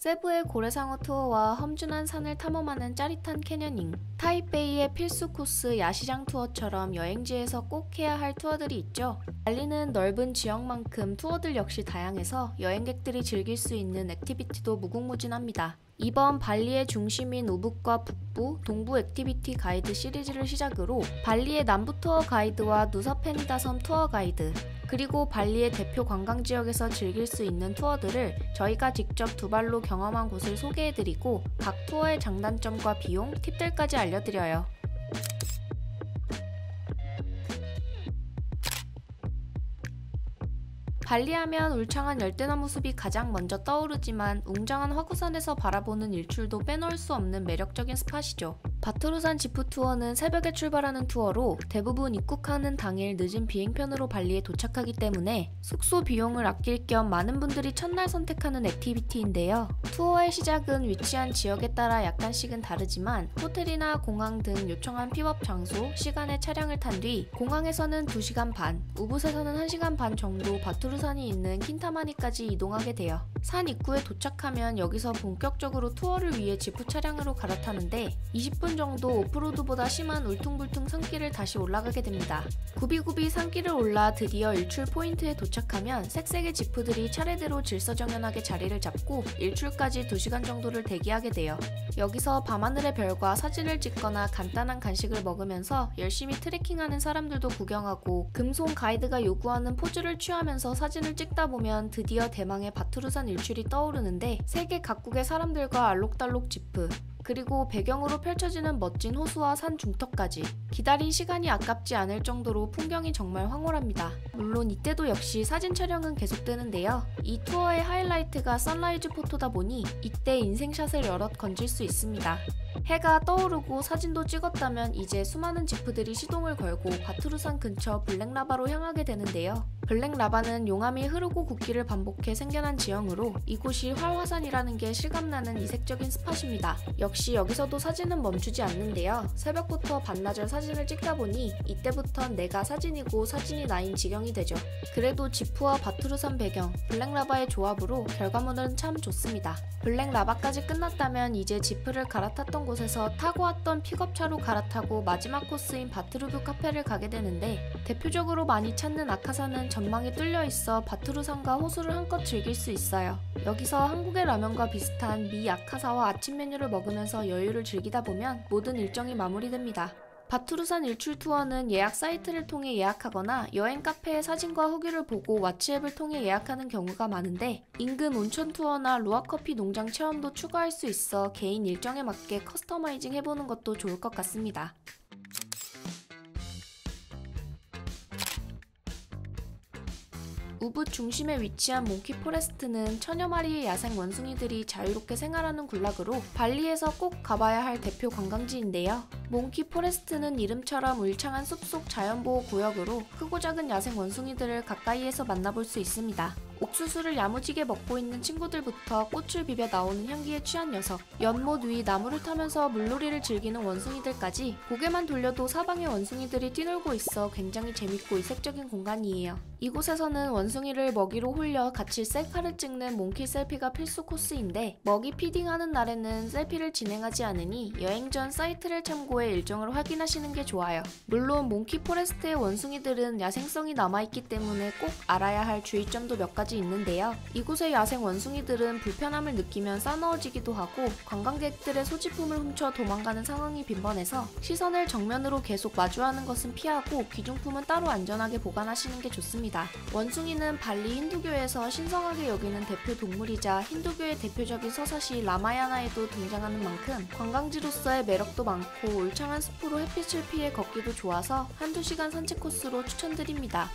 세부의 고래상어 투어와 험준한 산을 탐험하는 짜릿한 캐녀닝, 타이베이의 필수 코스 야시장 투어처럼 여행지에서 꼭 해야 할 투어들이 있죠. 발리는 넓은 지역만큼 투어들 역시 다양해서 여행객들이 즐길 수 있는 액티비티도 무궁무진합니다. 이번 발리의 중심인 우붓과 북부, 동부 액티비티 가이드 시리즈를 시작으로 발리의 남부 투어 가이드와 누사페니다 섬 투어 가이드, 그리고 발리의 대표 관광지역에서 즐길 수 있는 투어들을 저희가 직접 두 발로 경험한 곳을 소개해드리고 각 투어의 장단점과 비용, 팁들까지 알려드려요. 발리하면 울창한 열대나무 숲이 가장 먼저 떠오르지만 웅장한 화구산에서 바라보는 일출도 빼놓을 수 없는 매력적인 스팟이죠. 바투르산 지프 투어는 새벽에 출발하는 투어로 대부분 입국하는 당일 늦은 비행편으로 발리에 도착하기 때문에 숙소 비용을 아낄 겸 많은 분들이 첫날 선택하는 액티비티인데요. 투어의 시작은 위치한 지역에 따라 약간씩은 다르지만 호텔이나 공항 등 요청한 픽업 장소, 시간에 차량을 탄 뒤 공항에서는 2시간 반, 우붓에서는 1시간 반 정도 바투르산이 있는 킨타마니까지 이동하게 돼요. 산 입구에 도착하면 여기서 본격적으로 투어를 위해 지프 차량으로 갈아타는데 20분 정도 오프로드보다 심한 울퉁불퉁 산길을 다시 올라가게 됩니다. 굽이굽이 산길을 올라 드디어 일출 포인트에 도착하면 색색의 지프들이 차례대로 질서정연하게 자리를 잡고 일출까지 2시간 정도를 대기하게 돼요. 여기서 밤하늘의 별과 사진을 찍거나 간단한 간식을 먹으면서 열심히 트레킹하는 사람들도 구경하고 금손 가이드가 요구하는 포즈를 취하면서 사진을 찍다 보면 드디어 대망의 바투르산 일출이 떠오르는데 세계 각국의 사람들과 알록달록 지프, 그리고 배경으로 펼쳐지는 멋진 호수와 산 중턱까지 기다린 시간이 아깝지 않을 정도로 풍경이 정말 황홀합니다. 물론 이때도 역시 사진 촬영은 계속되는데요. 이 투어의 하이라이트가 선라이즈 포토다 보니 이때 인생샷을 여럿 건질 수 있습니다. 해가 떠오르고 사진도 찍었다면 이제 수많은 지프들이 시동을 걸고 바투르산 근처 블랙라바로 향하게 되는데요. 블랙라바는 용암이 흐르고 굳기를 반복해 생겨난 지형으로 이곳이 활화산이라는 게 실감나는 이색적인 스팟입니다. 역시 여기서도 사진은 멈추지 않는데요. 새벽부터 반나절 사진을 찍다 보니 이때부턴 내가 사진이고 사진이 나인 지경이 되죠. 그래도 지프와 바투르산 배경, 블랙라바의 조합으로 결과물은 참 좋습니다. 블랙라바까지 끝났다면 이제 지프를 갈아탔던 곳에서 타고 왔던 픽업차로 갈아타고 마지막 코스인 바투르뷰 카페를 가게 되는데 대표적으로 많이 찾는 아카산은 전망이 뚫려 있어 바투르산과 호수를 한껏 즐길 수 있어요. 여기서 한국의 라면과 비슷한 미 아카사와 아침 메뉴를 먹으면서 여유를 즐기다 보면 모든 일정이 마무리됩니다. 바투르산 일출 투어는 예약 사이트를 통해 예약하거나 여행 카페의 사진과 후기를 보고 왓츠앱을 통해 예약하는 경우가 많은데 인근 온천 투어나 루아커피 농장 체험도 추가할 수 있어 개인 일정에 맞게 커스터마이징 해보는 것도 좋을 것 같습니다. 우붓 중심에 위치한 몽키 포레스트는 천여 마리의 야생 원숭이들이 자유롭게 생활하는 군락으로 발리에서 꼭 가봐야 할 대표 관광지인데요. 몽키 포레스트는 이름처럼 울창한 숲속 자연보호 구역으로 크고 작은 야생 원숭이들을 가까이에서 만나볼 수 있습니다. 옥수수를 야무지게 먹고 있는 친구들부터 꽃을 비벼 나오는 향기에 취한 녀석, 연못 위 나무를 타면서 물놀이를 즐기는 원숭이들까지 고개만 돌려도 사방의 원숭이들이 뛰놀고 있어 굉장히 재밌고 이색적인 공간이에요. 이곳에서는 원숭이를 먹이로 홀려 같이 셀카를 찍는 몽키 셀피가 필수 코스인데 먹이 피딩하는 날에는 셀피를 진행하지 않으니 여행 전 사이트를 참고해 일정을 확인하시는 게 좋아요. 물론 몽키 포레스트의 원숭이들은 야생성이 남아있기 때문에 꼭 알아야 할 주의점도 몇 가지 있는데요. 이곳의 야생 원숭이들은 불편함을 느끼면 싸넣어지기도 하고 관광객들의 소지품을 훔쳐 도망가는 상황이 빈번해서 시선을 정면으로 계속 마주하는 것은 피하고 귀중품은 따로 안전하게 보관하시는 게 좋습니다. 원숭이는 발리 힌두교에서 신성하게 여기는 대표 동물이자 힌두교의 대표적인 서사시 라마야나에도 등장하는 만큼 관광지로서의 매력도 많고 울창한 숲으로 햇빛을 피해 걷기도 좋아서 한두 시간 산책 코스로 추천드립니다.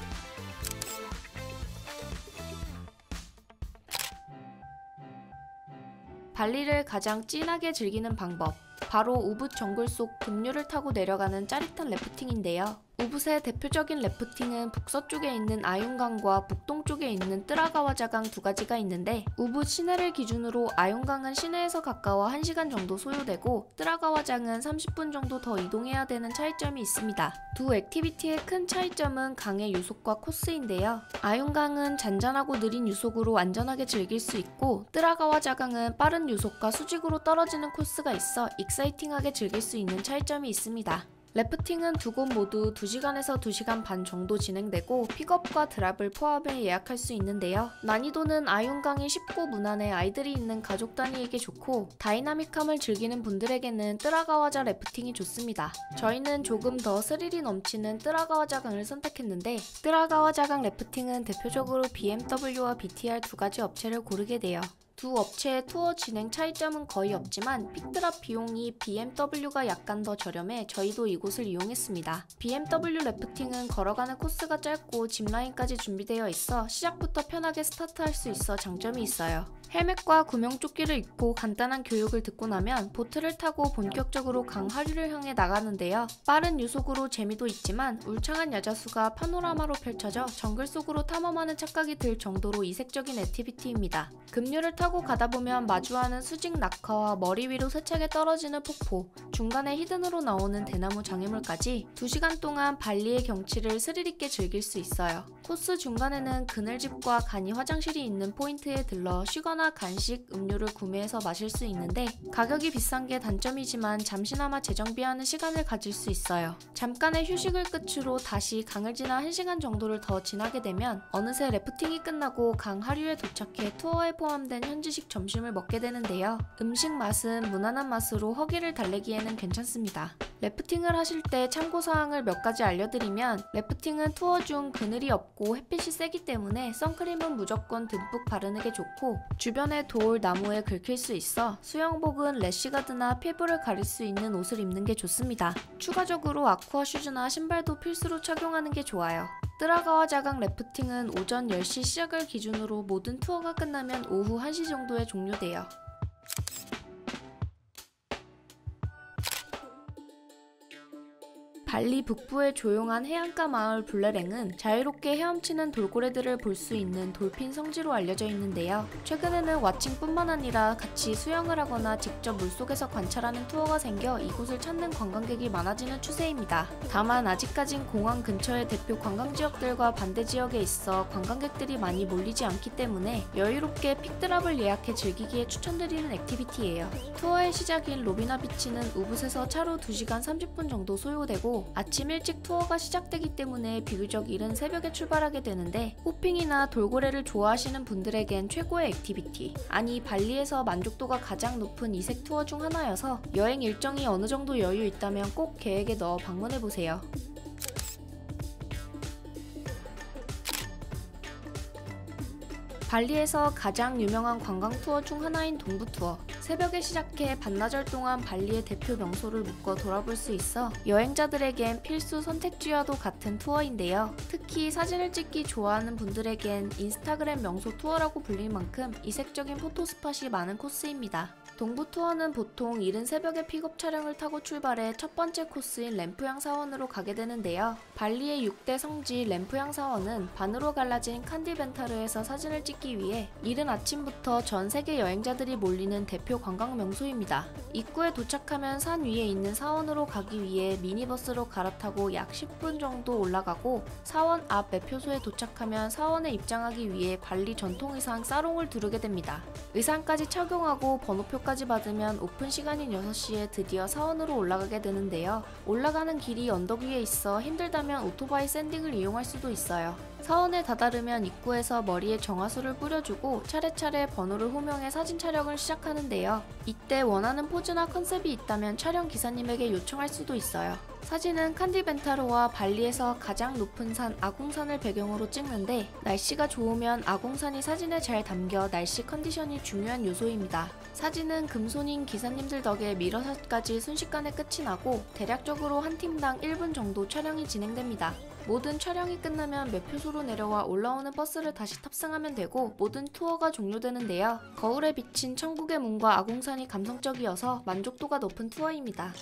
발리를 가장 진하게 즐기는 방법, 바로 우붓 정글 속 급류를 타고 내려가는 짜릿한 래프팅인데요. 우붓의 대표적인 래프팅은 북서쪽에 있는 아윤강과 북동쪽에 있는 뜨라가와자강 두 가지가 있는데, 우붓 시내를 기준으로 아윤강은 시내에서 가까워 1시간 정도 소요되고 뜨라가와장은 30분 정도 더 이동해야 되는 차이점이 있습니다. 두 액티비티의 큰 차이점은 강의 유속과 코스인데요. 아윤강은 잔잔하고 느린 유속으로 안전하게 즐길 수 있고, 뜨라가와자강은 빠른 유속과 수직으로 떨어지는 코스가 있어 익사이팅하게 즐길 수 있는 차이점이 있습니다. 래프팅은 두 곳 모두 2시간에서 2시간 반 정도 진행되고 픽업과 드랍을 포함해 예약할 수 있는데요. 난이도는 아윤강이 쉽고 무난해 아이들이 있는 가족 단위에게 좋고, 다이나믹함을 즐기는 분들에게는 뜨라가와자 래프팅이 좋습니다. 저희는 조금 더 스릴이 넘치는 뜨라가와자강을 선택했는데, 뜨라가와자강 래프팅은 대표적으로 BMW와 BTR 두 가지 업체를 고르게 돼요. 두 업체의 투어 진행 차이점은 거의 없지만 픽드랍 비용이 BMW가 약간 더 저렴해 저희도 이곳을 이용했습니다. BMW 래프팅은 걸어가는 코스가 짧고 짚라인까지 준비되어 있어 시작부터 편하게 스타트할 수 있어 장점이 있어요. 헬멧과 구명조끼를 입고 간단한 교육을 듣고 나면 보트를 타고 본격적으로 강 하류를 향해 나가는데요. 빠른 유속으로 재미도 있지만 울창한 야자수가 파노라마로 펼쳐져 정글 속으로 탐험하는 착각이 들 정도로 이색적인 액티비티입니다. 급류를 타고 가다 보면 마주하는 수직 낙하와 머리 위로 세차게 떨어지는 폭포, 중간에 히든으로 나오는 대나무 장애물까지 2시간 동안 발리의 경치를 스릴있게 즐길 수 있어요. 코스 중간에는 그늘집과 간이 화장실이 있는 포인트에 들러 쉬거나 간식, 음료를 구매해서 마실 수 있는데, 가격이 비싼 게 단점이지만 잠시나마 재정비하는 시간을 가질 수 있어요. 잠깐의 휴식을 끝으로 다시 강을 지나 1시간 정도를 더 지나게 되면 어느새 래프팅이 끝나고 강 하류에 도착해 투어에 포함된 현지식 점심을 먹게 되는데요. 음식 맛은 무난한 맛으로 허기를 달래기에는 괜찮습니다. 래프팅을 하실 때 참고사항을 몇 가지 알려드리면, 래프팅은 투어 중 그늘이 없고 햇빛이 세기 때문에 선크림은 무조건 듬뿍 바르는 게 좋고, 주변의 돌, 나무에 긁힐 수 있어 수영복은 래시가드나 피부를 가릴 수 있는 옷을 입는 게 좋습니다. 추가적으로 아쿠아 슈즈나 신발도 필수로 착용하는 게 좋아요. 뜨라가와자강 래프팅은 오전 10시 시작을 기준으로 모든 투어가 끝나면 오후 1시 정도에 종료돼요. 발리 북부의 조용한 해안가 마을 블레랭은 자유롭게 헤엄치는 돌고래들을 볼 수 있는 돌핀 성지로 알려져 있는데요. 최근에는 왓칭뿐만 아니라 같이 수영을 하거나 직접 물속에서 관찰하는 투어가 생겨 이곳을 찾는 관광객이 많아지는 추세입니다. 다만 아직까진 공항 근처의 대표 관광지역들과 반대 지역에 있어 관광객들이 많이 몰리지 않기 때문에 여유롭게 픽드랍을 예약해 즐기기에 추천드리는 액티비티예요. 투어의 시작인 로비나 비치는 우붓에서 차로 2시간 30분 정도 소요되고, 아침 일찍 투어가 시작되기 때문에 비교적 이른 새벽에 출발하게 되는데, 호핑이나 돌고래를 좋아하시는 분들에겐 최고의 액티비티, 아니 발리에서 만족도가 가장 높은 이색 투어 중 하나여서 여행 일정이 어느 정도 여유 있다면 꼭 계획에 넣어 방문해보세요. 발리에서 가장 유명한 관광 투어 중 하나인 동부 투어. 새벽에 시작해 반나절 동안 발리의 대표 명소를 묶어 돌아볼 수 있어 여행자들에겐 필수 선택지와도 같은 투어인데요. 특히 사진을 찍기 좋아하는 분들에겐 인스타그램 명소 투어라고 불릴 만큼 이색적인 포토스팟이 많은 코스입니다. 동부 투어는 보통 이른 새벽에 픽업 차량을 타고 출발해 첫 번째 코스인 램프향 사원으로 가게 되는데요. 발리의 6대 성지 램프향 사원은 반으로 갈라진 칸디벤타르에서 사진을 찍기 위해 이른 아침부터 전 세계 여행자들이 몰리는 대표 관광 명소입니다. 입구에 도착하면 산 위에 있는 사원으로 가기 위해 미니버스로 갈아타고 약 10분 정도 올라가고, 사원 앞 매표소에 도착하면 사원에 입장하기 위해 발리 전통의상 사롱을 두르게 됩니다. 의상까지 착용하고 번호표까지 받으면 오픈 시간인 6시에 드디어 사원으로 올라가게 되는데요. 올라가는 길이 언덕 위에 있어 힘들다면 오토바이 샌딩을 이용할 수도 있어요. 사원에 다다르면 입구에서 머리에 정화수를 뿌려주고 차례차례 번호를 호명해 사진 촬영을 시작하는데요. 이때 원하는 포즈나 컨셉이 있다면 촬영 기사님에게 요청할 수도 있어요. 사진은 칸디벤타르와 발리에서 가장 높은 산 아궁산을 배경으로 찍는데, 날씨가 좋으면 아궁산이 사진에 잘 담겨 날씨 컨디션이 중요한 요소입니다. 사진은 금손인 기사님들 덕에 미러샷까지 순식간에 끝이 나고 대략적으로 한 팀당 1분 정도 촬영이 진행됩니다. 모든 촬영이 끝나면 매표소로 내려와 올라오는 버스를 다시 탑승하면 되고 모든 투어가 종료되는데요. 거울에 비친 천국의 문과 아궁산이 감성적이어서 만족도가 높은 투어입니다.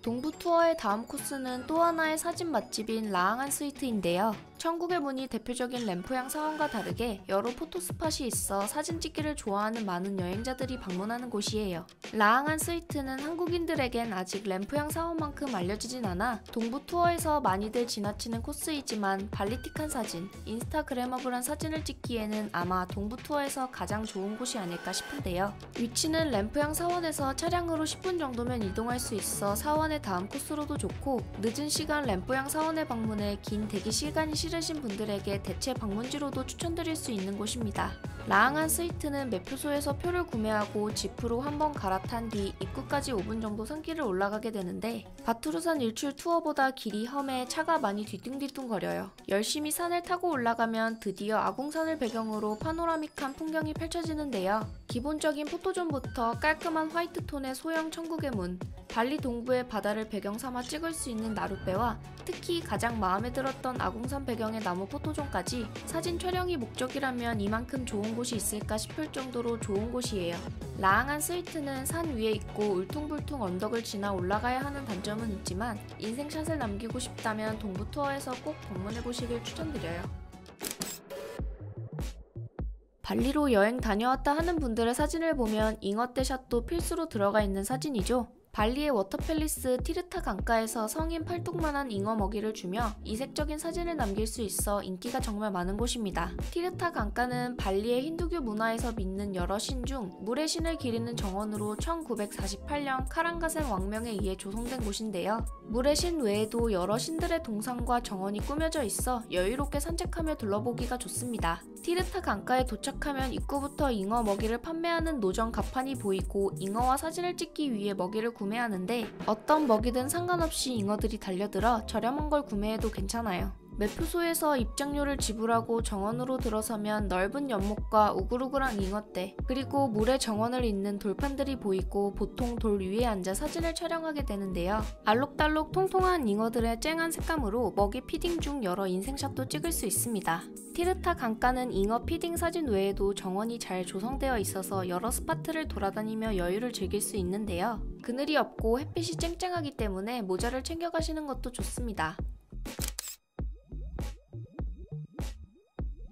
동부 투어의 다음 코스는 또 하나의 사진 맛집인 라앙안 스위트인데요. 천국의 문이 대표적인 램프향 사원과 다르게 여러 포토스팟이 있어 사진 찍기를 좋아하는 많은 여행자들이 방문하는 곳이에요. 라앙안 스위트는 한국인들에겐 아직 램프향 사원만큼 알려지진 않아 동부 투어에서 많이들 지나치는 코스이지만 발리틱한 사진, 인스타그래머블한 사진을 찍기에는 아마 동부 투어에서 가장 좋은 곳이 아닐까 싶은데요. 위치는 램프향 사원에서 차량으로 10분 정도면 이동할 수 있어 사원의 다음 코스로도 좋고, 늦은 시간 램프향 사원에 방문해 긴 대기 시간이 싫으신 분들에게 대체 방문지로도 추천드릴 수 있는 곳입니다. 라앙안 스위트는 매표소에서 표를 구매하고 지프로 한번 갈아탄 뒤 입구까지 5분 정도 산길을 올라가게 되는데, 바투르산 일출 투어보다 길이 험해 차가 많이 뒤뚱뒤뚱거려요. 열심히 산을 타고 올라가면 드디어 아궁산을 배경으로 파노라믹한 풍경이 펼쳐지는데요. 기본적인 포토존부터 깔끔한 화이트톤의 소형 천국의 문, 발리 동부의 바다를 배경 삼아 찍을 수 있는 나룻배와 특히 가장 마음에 들었던 아궁산 배경의 나무 포토존까지 사진 촬영이 목적이라면 이만큼 좋은 곳이 있을까 싶을 정도로 좋은 곳이에요. 라앙안 스위트는 산 위에 있고 울퉁불퉁 언덕을 지나 올라가야 하는 단점은 있지만 인생샷을 남기고 싶다면 동부 투어에서 꼭 방문해보시길 추천드려요. 발리로 여행 다녀왔다 하는 분들의 사진을 보면 잉어떼 샷도 필수로 들어가 있는 사진이죠. 발리의 워터팰리스 티르타 강가에서 성인 팔뚝만한 잉어 먹이를 주며 이색적인 사진을 남길 수 있어 인기가 정말 많은 곳입니다. 티르타 강가는 발리의 힌두교 문화에서 믿는 여러 신 중 물의 신을 기리는 정원으로 1948년 카랑가센 왕명에 의해 조성된 곳인데요. 물의 신 외에도 여러 신들의 동상과 정원이 꾸며져 있어 여유롭게 산책하며 둘러보기가 좋습니다. 티르타 강가에 도착하면 입구부터 잉어 먹이를 판매하는 노점 가판이 보이고 잉어와 사진을 찍기 위해 먹이를 구매하는데, 어떤 먹이든 상관없이 잉어들이 달려들어 저렴한 걸 구매해도 괜찮아요. 매표소에서 입장료를 지불하고 정원으로 들어서면 넓은 연못과 우글우글한 잉어떼, 그리고 물의 정원을 잇는 돌판들이 보이고 보통 돌 위에 앉아 사진을 촬영하게 되는데요. 알록달록 통통한 잉어들의 쨍한 색감으로 먹이 피딩 중 여러 인생샷도 찍을 수 있습니다. 티르타 강가는 잉어 피딩 사진 외에도 정원이 잘 조성되어 있어서 여러 스팟을 돌아다니며 여유를 즐길 수 있는데요. 그늘이 없고 햇빛이 쨍쨍하기 때문에 모자를 챙겨가시는 것도 좋습니다.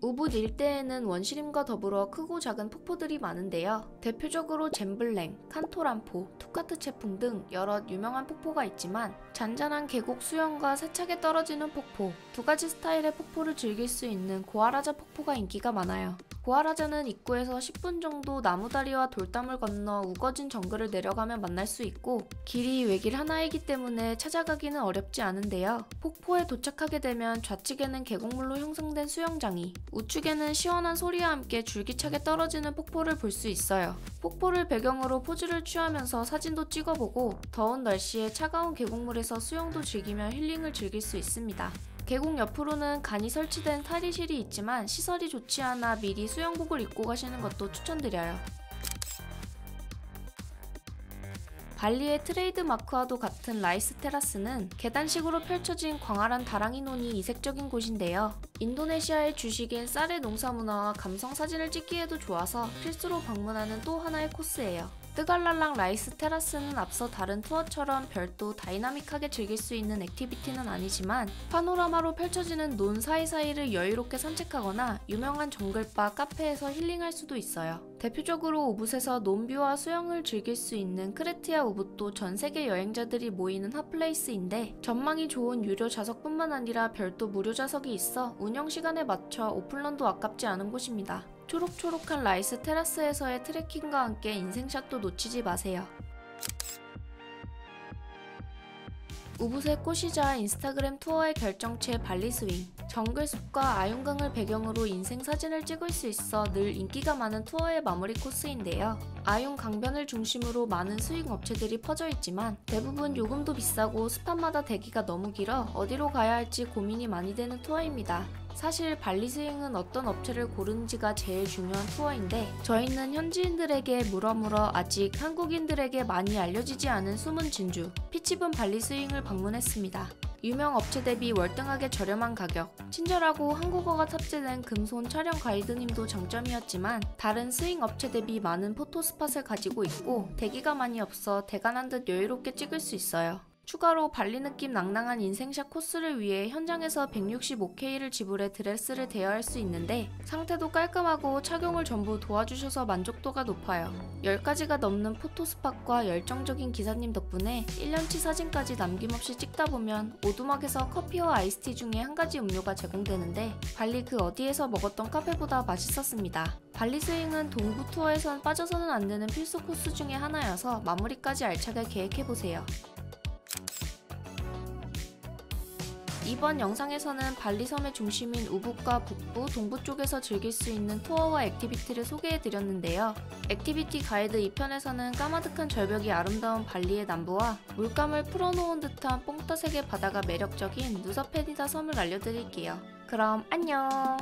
우붓 일대에는 원시림과 더불어 크고 작은 폭포들이 많은데요. 대표적으로 잼블랭, 칸토란포, 투카트체풍 등 여러 유명한 폭포가 있지만 잔잔한 계곡 수영과 세차게 떨어지는 폭포, 두 가지 스타일의 폭포를 즐길 수 있는 고아라자 폭포가 인기가 많아요. 고아라자는 입구에서 10분 정도 나무다리와 돌담을 건너 우거진 정글을 내려가면 만날 수 있고, 길이 외길 하나이기 때문에 찾아가기는 어렵지 않은데요. 폭포에 도착하게 되면 좌측에는 계곡물로 형성된 수영장이, 우측에는 시원한 소리와 함께 줄기차게 떨어지는 폭포를 볼 수 있어요. 폭포를 배경으로 포즈를 취하면서 사진도 찍어보고 더운 날씨에 차가운 계곡물에서 수영도 즐기며 힐링을 즐길 수 있습니다. 계곡 옆으로는 간이 설치된 탈의실이 있지만 시설이 좋지 않아 미리 수영복을 입고 가시는 것도 추천드려요. 발리의 트레이드 마크와도 같은 라이스 테라스는 계단식으로 펼쳐진 광활한 다랑이 논이 이색적인 곳인데요. 인도네시아의 주식인 쌀의 농사 문화와 감성 사진을 찍기에도 좋아서 필수로 방문하는 또 하나의 코스예요. 뜨갈랄랑 라이스 테라스는 앞서 다른 투어처럼 별도 다이나믹하게 즐길 수 있는 액티비티는 아니지만 파노라마로 펼쳐지는 논 사이사이를 여유롭게 산책하거나 유명한 정글바, 카페에서 힐링할 수도 있어요. 대표적으로 우붓에서 논뷰와 수영을 즐길 수 있는 크레티아 우붓도 전세계 여행자들이 모이는 핫플레이스인데, 전망이 좋은 유료 좌석뿐만 아니라 별도 무료 좌석이 있어 운영시간에 맞춰 오픈런도 아깝지 않은 곳입니다. 초록초록한 라이스 테라스에서의 트레킹과 함께 인생샷도 놓치지 마세요. 우붓의 꽃이자 인스타그램 투어의 결정체 발리스윙, 정글숲과 아윤강을 배경으로 인생 사진을 찍을 수 있어 늘 인기가 많은 투어의 마무리 코스인데요. 아윤 강변을 중심으로 많은 스윙 업체들이 퍼져 있지만 대부분 요금도 비싸고 스팟마다 대기가 너무 길어 어디로 가야 할지 고민이 많이 되는 투어입니다. 사실 발리 스윙은 어떤 업체를 고르는지가 제일 중요한 투어인데, 저희는 현지인들에게 물어물어 아직 한국인들에게 많이 알려지지 않은 숨은 진주, 피치분 발리 스윙을 방문했습니다. 유명 업체 대비 월등하게 저렴한 가격, 친절하고 한국어가 탑재된 금손 촬영 가이드님도 장점이었지만 다른 스윙 업체 대비 많은 포토 스팟을 가지고 있고 대기가 많이 없어 대관한 듯 여유롭게 찍을 수 있어요. 추가로 발리 느낌 낭낭한 인생샷 코스를 위해 현장에서 165K를 지불해 드레스를 대여할 수 있는데 상태도 깔끔하고 착용을 전부 도와주셔서 만족도가 높아요. 10가지가 넘는 포토스팟과 열정적인 기사님 덕분에 1년치 사진까지 남김없이 찍다 보면 오두막에서 커피와 아이스티 중에 한 가지 음료가 제공되는데 발리 그 어디에서 먹었던 카페보다 맛있었습니다. 발리 스윙은 동부 투어에선 빠져서는 안 되는 필수 코스 중에 하나여서 마무리까지 알차게 계획해보세요. 이번 영상에서는 발리 섬의 중심인 우붓과 북부, 동부 쪽에서 즐길 수 있는 투어와 액티비티를 소개해드렸는데요. 액티비티 가이드 2편에서는 까마득한 절벽이 아름다운 발리의 남부와 물감을 풀어놓은 듯한 뽕따색의 바다가 매력적인 누사페니다 섬을 알려드릴게요. 그럼 안녕!